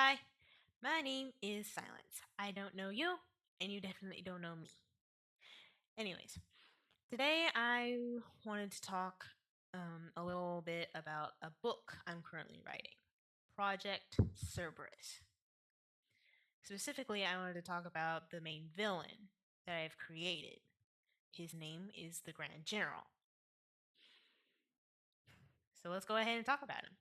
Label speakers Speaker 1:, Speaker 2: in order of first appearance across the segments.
Speaker 1: Hi, my name is Silence. I don't know you, and you definitely don't know me. Anyways, today I wanted to talk a little bit about a book I'm currently writing, Project Cerberus. Specifically, I wanted to talk about the main villain that I've created. His name is the Grand General. So let's go ahead and talk about him.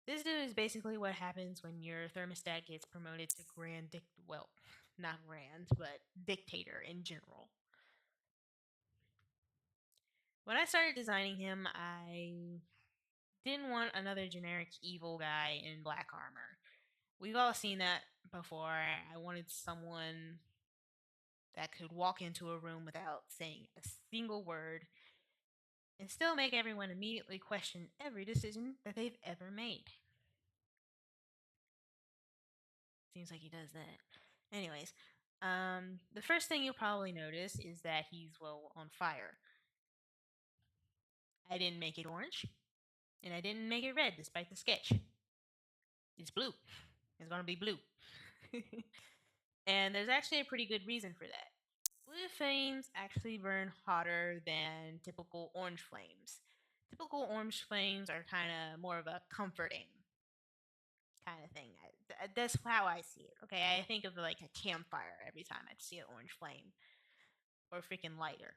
Speaker 1: This dude is basically what happens when your thermostat gets promoted to well, not grand, but dictator in general. When I started designing him, I didn't want another generic evil guy in black armor. We've all seen that before. I wanted someone that could walk into a room without saying a single word and still make everyone immediately question every decision that they've ever made. Seems like he does that. Anyways, the first thing you'll probably notice is that he's, well, on fire. I didn't make it orange, and I didn't make it red despite the sketch. It's blue. It's gonna be blue. And there's actually a pretty good reason for that. Blue flames actually burn hotter than typical orange flames. Typical orange flames are kind of more of a comforting kind of thing. That's how I see it. Okay, I think of like a campfire every time I see an orange flame or freaking lighter.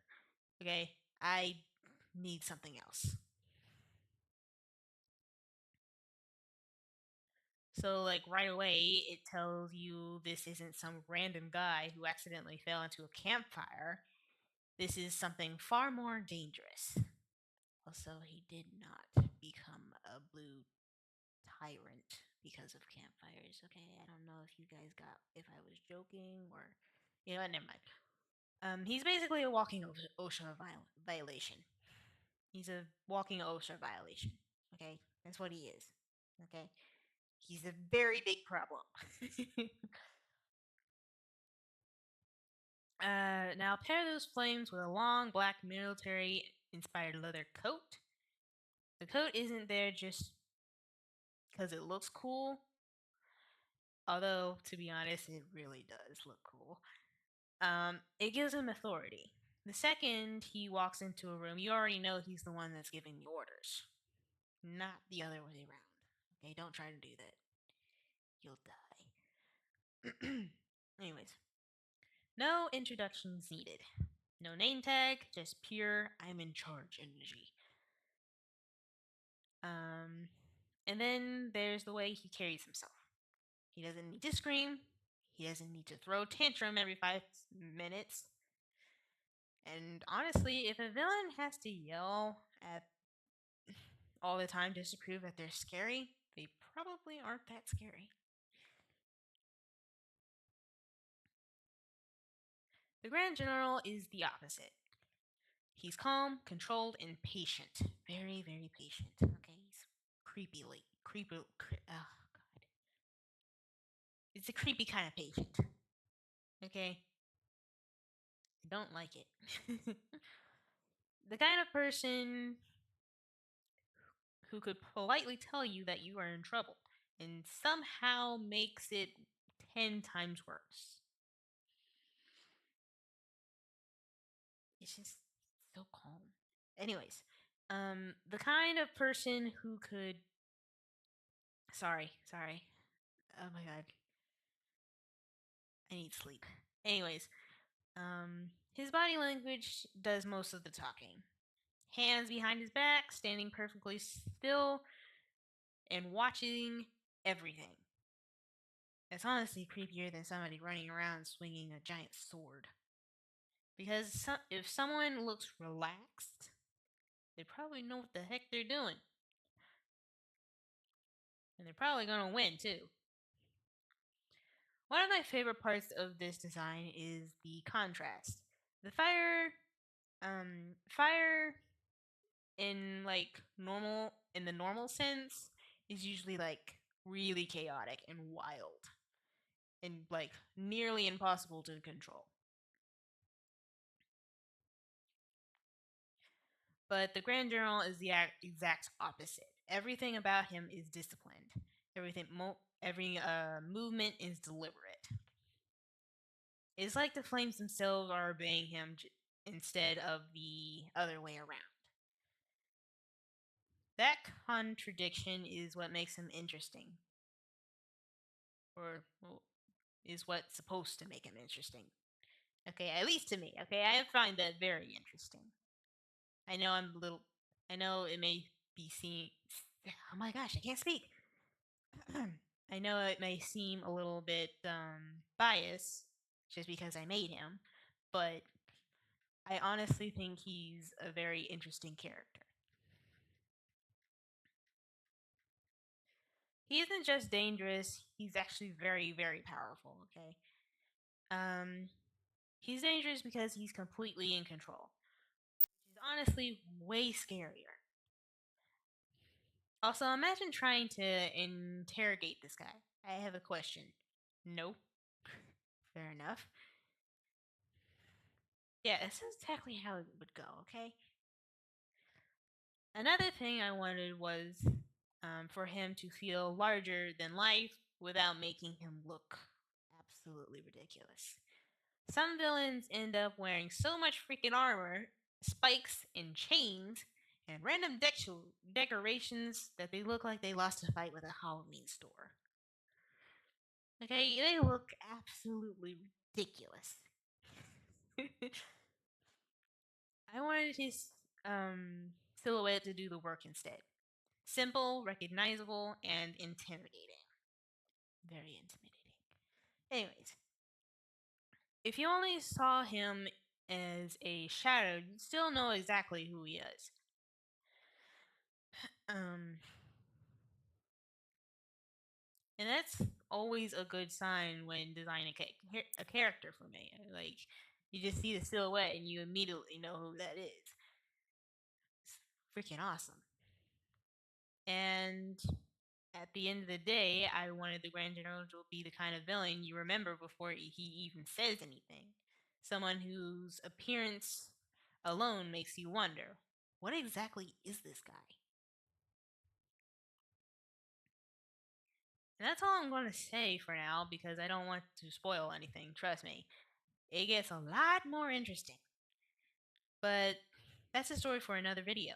Speaker 1: Okay, I need something else. So, like, right away, it tells you this isn't some random guy who accidentally fell into a campfire. This is something far more dangerous. Also, he did not become a blue tyrant because of campfires. Okay, I don't know if you guys got if I was joking or, you know what? Never mind. He's basically a walking OSHA violation. He's a walking OSHA violation. Okay, that's what he is. Okay, he's a very big problem. Now pair those flames with a long black military inspired leather coat. The coat isn't there just because it looks cool, although to be honest, it really does look cool. It gives him authority. The second he walks into a room, you already know he's the one that's giving the orders, not the other way around. Okay, don't try to do that. You'll die. Anyways, no introductions needed. No name tag, just pure I'm in charge energy. Um, and then there's the way he carries himself. He doesn't need to scream. He doesn't need to throw tantrum every 5 minutes. And honestly, if a villain has to yell at all the time just to prove that they're scary, they probably aren't that scary. The Grand General is the opposite. He's calm, controlled, and patient. Very, very patient. Okay, he's oh god, it's a creepy kind of patient. Okay, I don't like it. The kind of person who could politely tell you that you are in trouble and somehow makes it 10 times worse. It's just so calm. Anyways, the kind of person who could. Sorry. Oh my god, I need sleep. Anyways, his body language does most of the talking. Hands behind his back, standing perfectly still, and watching everything. It's honestly creepier than somebody running around swinging a giant sword. Because if someone looks relaxed, they probably know what the heck they're doing. And they're probably gonna win too. One of my favorite parts of this design is the contrast. The fire in like normal in the normal sense is usually like really chaotic and wild and like nearly impossible to control. But the Grand General is the exact opposite. Everything about him is disciplined. Every movement is deliberate. It's like the flames themselves are obeying him instead of the other way around. That contradiction is what makes him interesting, or well, is what's supposed to make him interesting. Okay, at least to me. Okay, I find that very interesting. I know I'm a little. I know it may be seen. Oh my gosh, I can't speak. I know it may seem a little bit biased just because I made him, but I honestly think he's a very interesting character. He isn't just dangerous, he's actually very, very powerful, okay? Um, he's dangerous because he's completely in control. Which is honestly way scarier. Also, imagine trying to interrogate this guy. I have a question. No. Fair enough. Yeah, this is exactly how it would go, okay? Another thing I wanted was for him to feel larger than life without making him look absolutely ridiculous. Some villains end up wearing so much freaking armor, spikes, and chains, and random decorations that they look like they lost a fight with a Halloween store. Okay, they look absolutely ridiculous. I wanted his silhouette to do the work instead. Simple, recognizable, and intimidating. Very intimidating. Anyways, if you only saw him as a shadow, you'd still know exactly who he is. Um, and that's always a good sign when designing a character for me. Like, you just see the silhouette and you immediately know who that is. It's freaking awesome. And at the end of the day, I wanted the Grand General to be the kind of villain you remember before he even says anything. Someone whose appearance alone makes you wonder, what exactly is this guy? And that's all I'm going to say for now because I don't want to spoil anything. Trust me, it gets a lot more interesting. But that's a story for another video.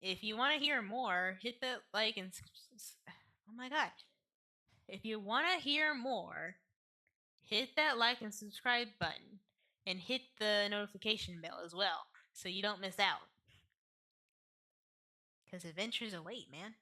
Speaker 1: If you want to hear more, hit the like and. Oh my god. If you want to hear more, hit that like and subscribe button and hit the notification bell as well so you don't miss out. Because adventures await, man.